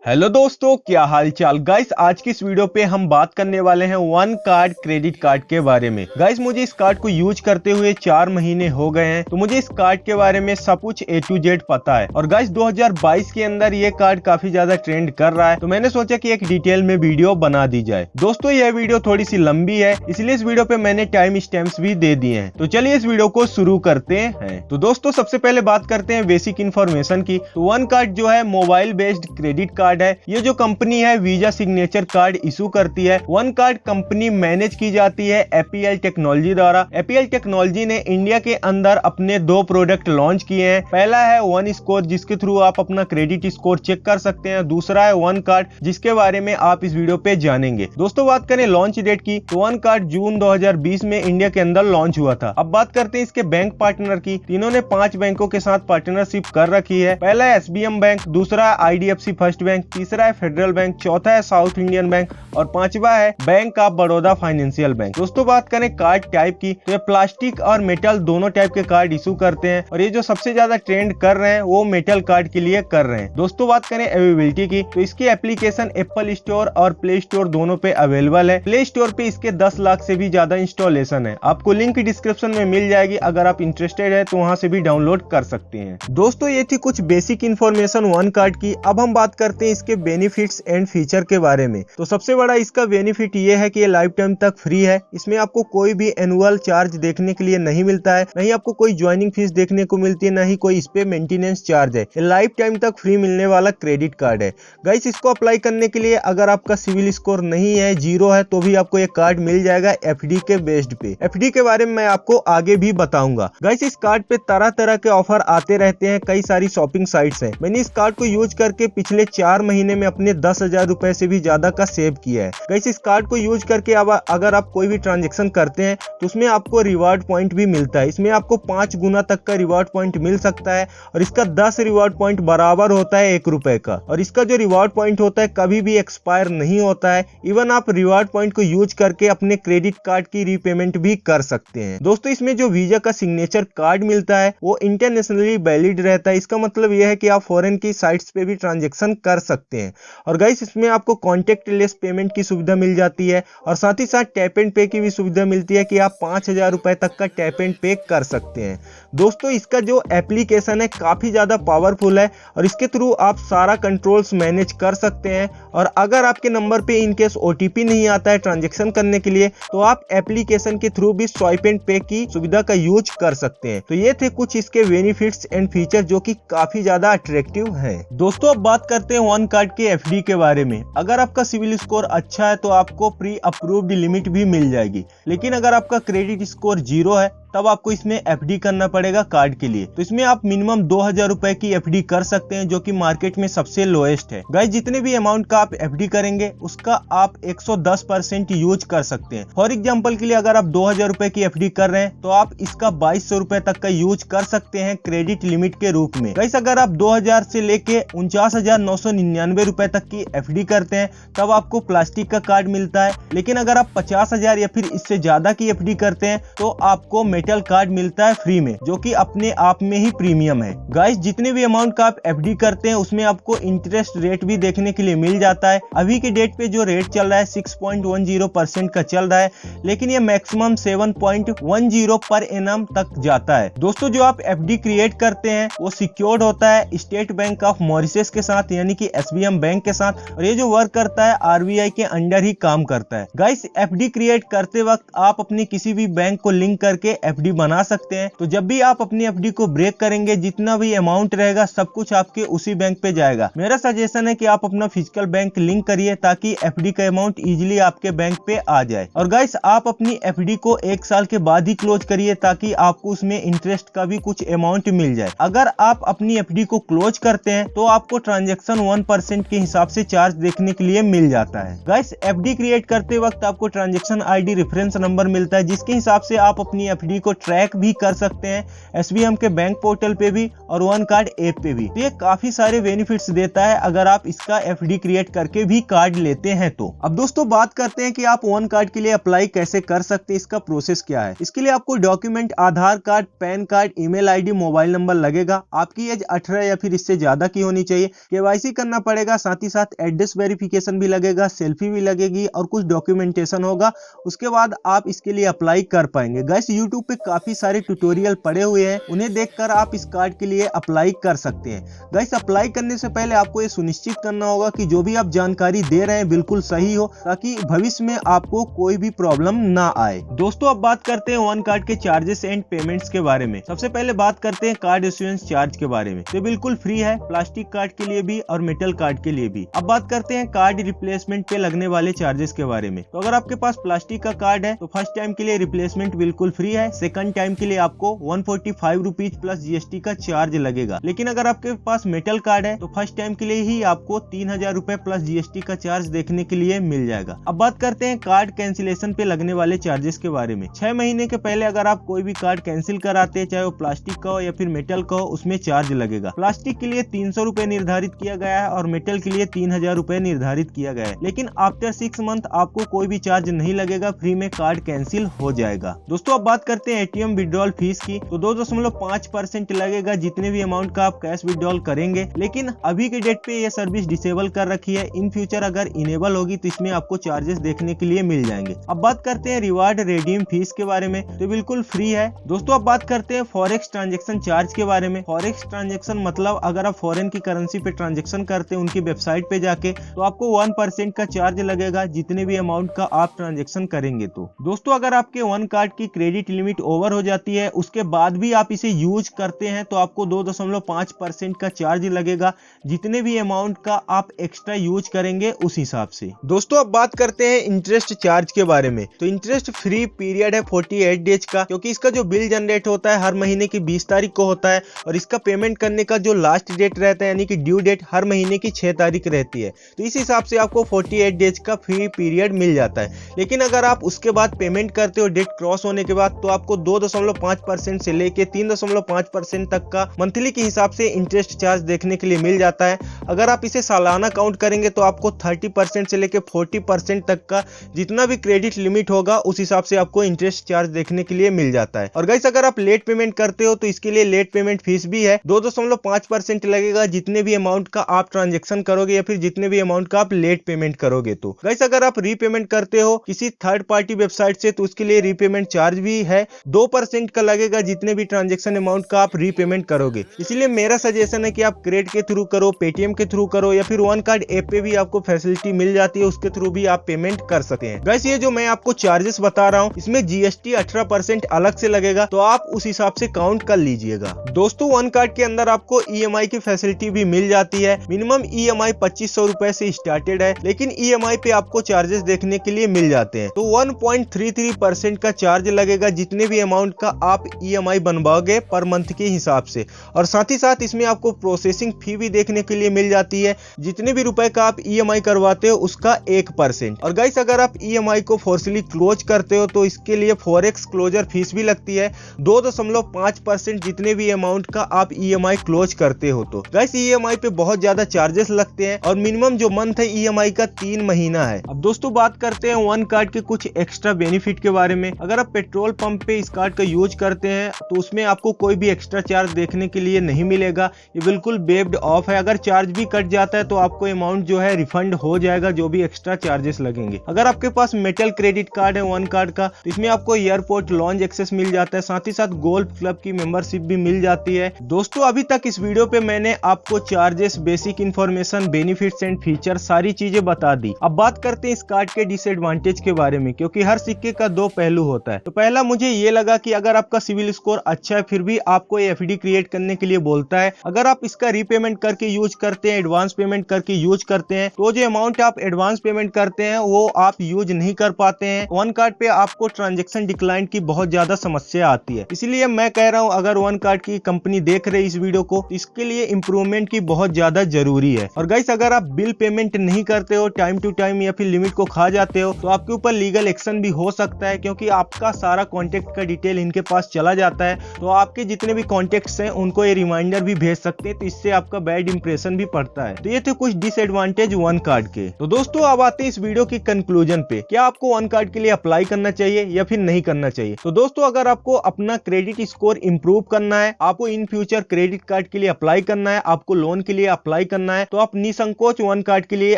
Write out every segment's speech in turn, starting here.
Hello दोस्तों, क्या हाल चाल। गाइस, आज की इस वीडियो पे हम बात करने वाले हैं वन कार्ड क्रेडिट कार्ड के बारे में। गाइस, मुझे इस कार्ड को यूज करते हुए 4 महीने हो गए हैं, तो मुझे इस कार्ड के बारे में सब कुछ A to Z पता है। और गाइस, 2022 के अंदर ये कार्ड काफी ज्यादा ट्रेंड कर रहा है, तो मैंने सोचा कि एक डिटेल में वीडियो बना दी जाए। दोस्तों, यह वीडियो थोड़ी सी लंबी है, इसलिए इस वीडियो पे मैंने टाइम स्टैम्प्स भी दे दिए हैं। तो चलिए इस वीडियो को शुरू करते हैं। तो दोस्तों, सबसे पहले बात करते हैं बेसिक इन्फॉर्मेशन की। तो वन कार्ड जो है मोबाइल बेस्ड क्रेडिट कार्ड है। ये जो कंपनी है वीजा सिग्नेचर कार्ड इशू करती है। वन कार्ड कंपनी मैनेज की जाती है एपीएल टेक्नोलॉजी द्वारा। एपीएल टेक्नोलॉजी ने इंडिया के अंदर अपने 2 प्रोडक्ट लॉन्च किए हैं। पहला है वन स्कोर, जिसके थ्रू आप अपना क्रेडिट स्कोर चेक कर सकते हैं। दूसरा है वन कार्ड, जिसके बारे में आप इस वीडियो पे जानेंगे। दोस्तों, बात करें लॉन्च डेट की, तो वन कार्ड जून 2020 में इंडिया के अंदर लॉन्च हुआ था। अब बात करते हैं इसके बैंक पार्टनर की। तीनों ने 5 बैंकों के साथ पार्टनरशिप कर रखी है। पहला है एसबीएम बैंक, दूसरा है आईडीएफसी फर्स्ट बैंक, तीसरा है फेडरल बैंक, चौथा है साउथ इंडियन बैंक और पांचवा है bank of Baroda financial bank. दोस्तों, बात करें कार्ड टाइप की, तो ये प्लास्टिक और मेटल दोनों टाइप के कार्ड इशू करते हैं, और ये जो सबसे ज्यादा ट्रेंड कर रहे हैं वो मेटल कार्ड के लिए कर रहे हैं। दोस्तों, बात करें अवेलेबिलिटी की, तो इसकी एप्लीकेशन एप्पल स्टोर और प्ले स्टोर दोनों पे अवेलेबल है। प्ले स्टोर पे इसके 10 लाख से भी ज्यादा इंस्टॉलेशन है। आपको लिंक डिस्क्रिप्शन में मिल जाएगी, अगर आप इंटरेस्टेड है तो वहां से भी डाउनलोड कर सकते हैं। दोस्तों, ये थी कुछ बेसिक इन्फॉर्मेशन वन कार्ड की। अब हम बात करते हैं इसके बेनिफिट्स एंड फीचर के बारे में। तो सबसे बड़ा इसका बेनिफिट ये है कि ये लाइफ टाइम तक फ्री है। इसमें आपको कोई भी एनुअल चार्ज देखने के लिए नहीं मिलता है, नहीं आपको कोई ज्वाइनिंग फीस देखने को मिलती है, नहीं कोई इस पे मेंटेनेंस चार्ज है। ये लाइफ टाइम तक फ्री मिलने वाला क्रेडिट कार्ड है। गाइस, इसको अप्लाई करने के लिए अगर आपका सिविल स्कोर नहीं है, 0 है, तो भी आपको ये कार्ड मिल जाएगा एफडी के बेस्ड पे। एफडी के बारे में मैं आपको आगे भी बताऊंगा। गाइस, इस कार्ड पे तरह तरह के ऑफर आते रहते हैं। कई सारी शॉपिंग साइट्स हैं। मैंने इस कार्ड को यूज करके पिछले 4 महीने में अपने 10,000 रुपए से भी ज्यादा का सेव किया है। गाइस, इस कार्ड को यूज करके अब अगर आप कोई भी ट्रांजैक्शन करते हैं तो उसमें आपको रिवार्ड पॉइंट भी मिलता है। इसमें आपको 5 गुना तक का रिवार्ड पॉइंट मिल सकता है, और इसका 10 रिवार्ड पॉइंट बराबर होता है 1 रुपए का। और इसका जो रिवार्ड पॉइंट होता है कभी भी एक्सपायर नहीं होता है। इवन आप रिवार्ड पॉइंट को यूज करके अपने क्रेडिट कार्ड की रीपेमेंट भी कर सकते हैं। दोस्तों, इसमें जो वीजा का सिग्नेचर कार्ड मिलता है वो इंटरनेशनली वैलिड रहता है। इसका मतलब यह है कि आप फॉरेन की साइट्स पे भी ट्रांजैक्शन कर सकते हैं। और गाइस, इसमें आपको कॉन्टेक्टलेस पेमेंट की सुविधा मिल जाती है, और साथ ही साथ टैप एंड पे की भी सुविधा मिलती है कि आप 5,000 रुपए तक का टैप एंड पे कर सकते हैं। दोस्तों, इसका जो एप्लीकेशन है काफी ज्यादा पावरफुल है, और इसके थ्रू आप सारा कंट्रोल्स मैनेज कर सकते हैं। और अगर आपके नंबर पे इनकेस ओटीपी नहीं आता है ट्रांजैक्शन करने के लिए, तो आप एप्लीकेशन के थ्रू भी स्वाइप एंड पे की सुविधा का यूज कर सकते हैं। तो ये थे कुछ इसके बेनिफिट्स एंड फीचर जो कि काफी ज्यादा अट्रैक्टिव है। दोस्तों, अब बात करते हैं वन कार्ड के एफडी के बारे में। अगर आपका सिविल स्कोर अच्छा है तो आपको प्री अप्रूव्ड लिमिट भी मिल जाएगी, लेकिन अगर आपका क्रेडिट स्कोर 0 है तब आपको इसमें एफडी करना पड़ेगा कार्ड के लिए। तो इसमें आप मिनिमम 2,000 रुपए की एफडी कर सकते हैं, जो कि मार्केट में सबसे लोएस्ट है। गाइस, जितने भी अमाउंट का आप एफडी करेंगे उसका आप 110% यूज कर सकते हैं। फॉर एग्जांपल के लिए अगर आप 2,000 रुपए की एफडी कर रहे हैं तो आप इसका 2,200 रुपए तक का यूज कर सकते हैं क्रेडिट लिमिट के रूप में। गाइस, अगर आप 2,000 से लेके 49,999 रुपए तक की एफडी करते हैं तब आपको प्लास्टिक का कार्ड मिलता है। लेकिन अगर आप 50,000 या फिर इससे ज्यादा की एफडी करते हैं तो आपको मेटल कार्ड मिलता है फ्री में, जो कि अपने आप में ही प्रीमियम है। गाइस, जितने भी अमाउंट का आप एफडी करते हैं उसमें आपको इंटरेस्ट रेट भी देखने के लिए मिल जाता है। अभी के डेट पे जो रेट चल रहा है 6.10% का चल रहा है, लेकिन ये मैक्सिमम 7.10 पर एनम तक जाता है। दोस्तों, जो आप एफडी क्रिएट करते हैं वो सिक्योर्ड होता है स्टेट बैंक ऑफ मॉरिशस के साथ, यानी कि एसबीएम बैंक के साथ, और ये जो वर्क करता है आरबीआई के अंडर ही काम करता है। गाइस, एफडी क्रिएट करते वक्त आप अपने किसी भी बैंक को लिंक करके एफडी बना सकते हैं। तो जब भी आप अपनी एफडी को ब्रेक करेंगे, जितना भी अमाउंट रहेगा सब कुछ आपके उसी बैंक पे जाएगा। मेरा सजेशन है कि आप अपना फिजिकल बैंक लिंक करिए ताकि एफडी का अमाउंट इजीली आपके बैंक पे आ जाए। और गाइस, आप अपनी एफडी को 1 साल के बाद ही क्लोज करिए ताकि आपको उसमें इंटरेस्ट का भी कुछ अमाउंट मिल जाए। अगर आप अपनी एफडी को क्लोज करते हैं तो आपको ट्रांजेक्शन 1% के हिसाब से चार्ज देखने के लिए मिल जाता है। गाइस, एफडी क्रिएट करते वक्त आपको ट्रांजेक्शन आईडी रेफरेंस नंबर मिलता है, जिसके हिसाब से आप अपनी एफडी को ट्रैक भी कर सकते हैं SBI के बैंक पोर्टल पे भी और वन कार्ड ऐप पे भी। तो ये काफी सारे बेनिफिट्स देता है अगर आप इसका FD क्रिएट करके भी कार्ड लेते हैं तो। अब दोस्तों बात करते हैं कि आप वन कार्ड के लिए अप्लाई कैसे कर सकते हैं, इसका प्रोसेस क्या है। इसके लिए आपको document Aadhaar card, PAN card, email ID, mobile number लगेगा। आपकी एज 18 या फिर इससे ज्यादा की होनी चाहिए। KYC करना पड़ेगा, साथ ही साथ एड्रेस वेरिफिकेशन भी लगेगा, सेल्फी भी लगेगी और कुछ डॉक्यूमेंटेशन होगा। उसके बाद आप इसके लिए अप्लाई कर पाएंगे। गाइस यूट्यूब पे काफी सारे ट्यूटोरियल पड़े हुए हैं, उन्हें देखकर आप इस कार्ड के लिए अप्लाई कर सकते हैं। गाइस अप्लाई करने से पहले आपको ये सुनिश्चित करना होगा कि जो भी आप जानकारी दे रहे हैं बिल्कुल सही हो, ताकि भविष्य में आपको कोई भी प्रॉब्लम ना आए। दोस्तों अब बात करते हैं वन कार्ड के चार्जेस एंड पेमेंट्स के बारे में। सबसे पहले बात करते हैं कार्ड इश्यूएंस चार्ज के बारे में। तो बिल्कुल फ्री है, प्लास्टिक कार्ड के लिए भी और मेटल कार्ड के लिए भी। अब बात करते हैं कार्ड रिप्लेसमेंट पे लगने वाले चार्जेस के बारे में। तो अगर आपके पास प्लास्टिक का कार्ड है तो फर्स्ट टाइम के लिए रिप्लेसमेंट बिल्कुल फ्री है। सेकंड टाइम के लिए आपको 145 रुपीज प्लस GST का चार्ज लगेगा। लेकिन अगर आपके पास मेटल कार्ड है तो फर्स्ट टाइम के लिए ही आपको 3000 रुपए प्लस GST का चार्ज देखने के लिए मिल जाएगा। अब बात करते हैं कार्ड कैंसिलेशन पे लगने वाले चार्जेस के बारे में। 6 महीने के पहले अगर आप कोई भी कार्ड कैंसिल कराते हैं, चाहे वो प्लास्टिक का हो या फिर मेटल का हो, उसमें चार्ज लगेगा। प्लास्टिक के लिए 300 रुपए निर्धारित किया गया है और मेटल के लिए 3000 रुपए निर्धारित किया गया है। लेकिन आफ्टर 6 मंथ आपको कोई भी चार्ज नहीं लगेगा, फ्री में कार्ड कैंसिल हो जाएगा। दोस्तों अब बात करते हैं ATM विड्रॉल फीस की। तो 2.5% लगेगा जितने भी अमाउंट का आप कैश विड्रॉल करेंगे। लेकिन अभी के डेट पे ये सर्विस डिसेबल कर रखी है। इन फ्यूचर अगर इनेबल होगी तो इसमें आपको चार्जेस देखने के लिए मिल जाएंगे। अब बात करते हैं रिवार्ड रिडीम फीस के बारे में। तो बिल्कुल फ्री है। दोस्तों अब बात करते हैं फॉरेक्स ट्रांजेक्शन चार्ज के बारे में। फॉरेक्स ट्रांजेक्शन मतलब अगर आप फॉरेन की करेंसी पे ट्रांजेक्शन करते हैं उनकी वेबसाइट पे जाके, तो आपको 1% का चार्ज लगेगा जितने भी अमाउंट का आप ट्रांजेक्शन करेंगे। तो दोस्तों अगर आपके वन कार्ड की क्रेडिट लिमिट ओवर हो जाती है, उसके बाद भी आप इसे यूज करते हैं, तो आपको 2.5% का चार्ज लगेगा जितने भी अमाउंट का आप एक्स्ट्रा यूज करेंगे उस हिसाब से। दोस्तों अब बात करते हैं इंटरेस्ट चार्ज के बारे में। तो इंटरेस्ट फ्री पीरियड है 48 डेज का, क्योंकि इसका जो बिल जनरेट होता है हर महीने की 20 तारीख को होता है और इसका पेमेंट करने का जो लास्ट डेट रहता है यानी कि ड्यू डेट हर महीने की 6 तारीख रहती है। तो इस हिसाब से आपको 48 डेज का फ्री पीरियड मिल जाता है। लेकिन अगर आप उसके बाद पेमेंट करते हो डेट क्रॉस होने के बाद, तो आपको 2.5% से लेके 3.5% तक का मंथली के हिसाब से इंटरेस्ट चार्ज देखने के लिए मिल जाता है। अगर आप इसे सालाना काउंट करेंगे तो आपको 30% से लेके 40% तक का जितना भी क्रेडिट लिमिट होगा उस हिसाब से आपको इंटरेस्ट चार्ज देखने के लिए मिल जाता है। और गाइस अगर आप लेट पेमेंट करते हो तो इसके लिए लेट पेमेंट फीस भी है। 2.5% लगेगा जितने भी अमाउंट का आप ट्रांजेक्शन करोगे या फिर जितने भी अमाउंट का आप लेट पेमेंट करोगे। तो गाइस अगर आप रीपेमेंट करते हो किसी थर्ड पार्टी वेबसाइट से तो उसके लिए रीपेमेंट चार्ज भी है, 2% का लगेगा जितने भी ट्रांजेक्शन अमाउंट का आप रीपेमेंट करोगे। इसलिए मेरा सजेशन है कि आप क्रेडिट के थ्रू करो, पेटीएम के थ्रू करो या फिर वन कार्ड ऐप पे भी आपको फैसिलिटी मिल जाती है, उसके थ्रू भी आप पेमेंट कर सकते हैं। गाइस ये जो मैं आपको चार्जेस बता रहा हूँ इसमें GST 18% अलग से लगेगा, तो आप उस हिसाब से काउंट कर लीजिएगा। दोस्तों वन कार्ड के अंदर आपको EMI की फैसिलिटी भी मिल जाती है। मिनिमम EMI 2500 रुपए से स्टार्टेड है, लेकिन EMI पे आपको चार्जेस देखने के लिए मिल जाते हैं। तो 1.33% का चार्ज लगेगा जितने भी अमाउंट का आप EMI बनवाओगे पर मंथ के हिसाब से। और साथ ही साथ इसमें आपको प्रोसेसिंग फी भी देखने के लिए मिल जाती है, जितने भी रुपए का आप EMI करवाते हो उसका 1%। और गाइस अगर आप EMI को फोर्सली क्लोज करते हो तो इसके लिए फॉरेक्स क्लोजर फीस भी लगती है 2.5% जितने भी अमाउंट का आप EMI क्लोज करते हो। तो गाइस EMI पे बहुत ज्यादा चार्जेस लगते हैं और मिनिमम जो मंथ है EMI का 3 महीना है। अब दोस्तों बात करते हैं वन कार्ड के कुछ एक्स्ट्रा बेनिफिट के बारे में। अगर आप पेट्रोल पंप पे इस कार्ड का यूज करते हैं तो उसमें आपको कोई भी एक्स्ट्रा चार्ज देखने के लिए नहीं मिलेगा, ये बिल्कुल वेव्ड ऑफ है। अगर चार्ज भी कट जाता है तो आपको अमाउंट जो है रिफंड हो जाएगा जो भी एक्स्ट्रा चार्जेस लगेंगे। अगर आपके पास मेटल क्रेडिट कार्ड है वन कार्ड का तो इसमें आपको एयरपोर्ट लॉन्ज एक्सेस मिल जाता है, साथ ही साथ गोल्फ क्लब की मेंबरशिप भी मिल जाती है। दोस्तों अभी तक इस वीडियो पे मैंने आपको charges, basic information, benefits and feature सारी चीजें बता दी। अब बात करते हैं इस कार्ड के डिसएडवांटेज के बारे में, क्योंकि हर सिक्के का दो पहलू होता है। तो पहला मुझे ये लगा कि अगर आपका सिविल स्कोर अच्छा है फिर भी आपको FD क्रिएट करने के लिए बोलता है। अगर आप इसका रीपेमेंट करके यूज करते हैं, एडवांस पेमेंट करके यूज करते हैं, तो जो अमाउंट आप एडवांस पेमेंट करते हैं वो आप यूज नहीं कर पाते हैं। वन कार्ड पे आपको ट्रांजेक्शन डिक्लाइन की बहुत ज्यादा समस्या आती है। इसलिए मैं कह रहा हूं अगर वन कार्ड की कंपनी देख रही इस वीडियो को, इसके लिए इंप्रूवमेंट की बहुत ज्यादा जरूरी है। और गाइस अगर आप बिल पेमेंट नहीं करते हो टाइम टू टाइम या फिर लिमिट को खा जाते हो तो आपके ऊपर लीगल एक्शन भी हो सकता है, क्योंकि आपका सारा कॉन्टेक्ट कॉन्टेक्ट का डिटेल इनके पास चला जाता है तो आपके जितने भी कॉन्टेक्ट्स हैं उनको ये रिमाइंडर भी भेज सकते हैं, तो इससे आपका बैड इंप्रेशन भी पड़ता है। तो ये थे कुछ डिसएडवांटेज वन कार्ड के। तो दोस्तों अब आते हैं इस वीडियो की कंक्लूजन पे, क्या आपको वन कार्ड के लिए अप्लाई करना चाहिए या फिर नहीं करना चाहिए। तो दोस्तों अगर आपको अपना क्रेडिट स्कोर इंप्रूव करना है, आपको इन फ्यूचर क्रेडिट कार्ड के लिए अप्लाई करना है, आपको लोन के लिए अप्लाई करना है, तो आप निसंकोच वन कार्ड के लिए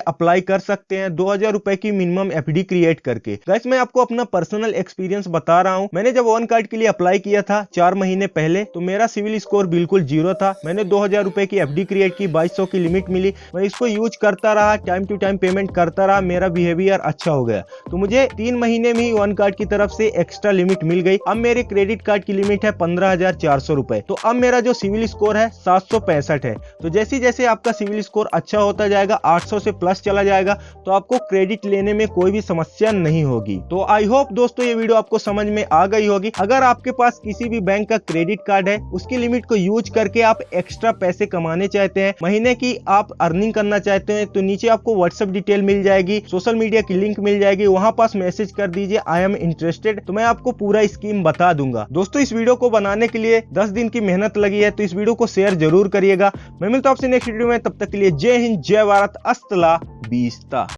अप्लाई कर सकते हैं 2000 रुपए की मिनिमम एफडी क्रिएट करके। गाइस मैं आपको अपना पर्सनल एक्सपीरियंस बता रहा हूं, मैंने जब वन कार्ड के लिए अप्लाई किया था 4 महीने पहले, तो मेरा सिविल स्कोर बिल्कुल जीरो था। मैंने 2000 रुपए की एफडी क्रिएट की, 2200 की लिमिट मिली, मैं इसको यूज करता रहा, टाइम टू टाइम पेमेंट करता रहा, मेरा बिहेवियर अच्छा हो गया। तो मुझे 3 महीने में ही वन कार्ड की तरफ से एक्स्ट्रा लिमिट मिल गई। अब मेरे क्रेडिट कार्ड की लिमिट है 15,400 रुपए। तो अब मेरा जो सिविल स्कोर है 765 है। तो जैसे जैसे आपका सिविल स्कोर अच्छा होता जाएगा, 800 से प्लस चला जाएगा, तो आपको क्रेडिट लेने में कोई भी समस्या नहीं होगी। तो आई होप दोस्तों ये वीडियो आपको समझ में आ गई होगी। अगर आपके पास किसी भी बैंक का क्रेडिट कार्ड है, उसकी लिमिट को यूज करके आप एक्स्ट्रा पैसे कमाने चाहते हैं, महीने की आप अर्निंग करना चाहते हैं, तो नीचे आपको व्हाट्सएप डिटेल मिल जाएगी, सोशल मीडिया की लिंक मिल जाएगी, वहां पास मैसेज कर दीजिए आई एम इंटरेस्टेड, तो मैं आपको पूरा स्कीम बता दूंगा। दोस्तों इस वीडियो को बनाने के लिए 10 दिन की मेहनत लगी है, तो इस वीडियो को शेयर जरूर करिएगा। मैं मिलता हूं आपसे नेक्स्ट वीडियो में, तब तक के लिए जय हिंद, जय भारत, अस्तला बीस्ता।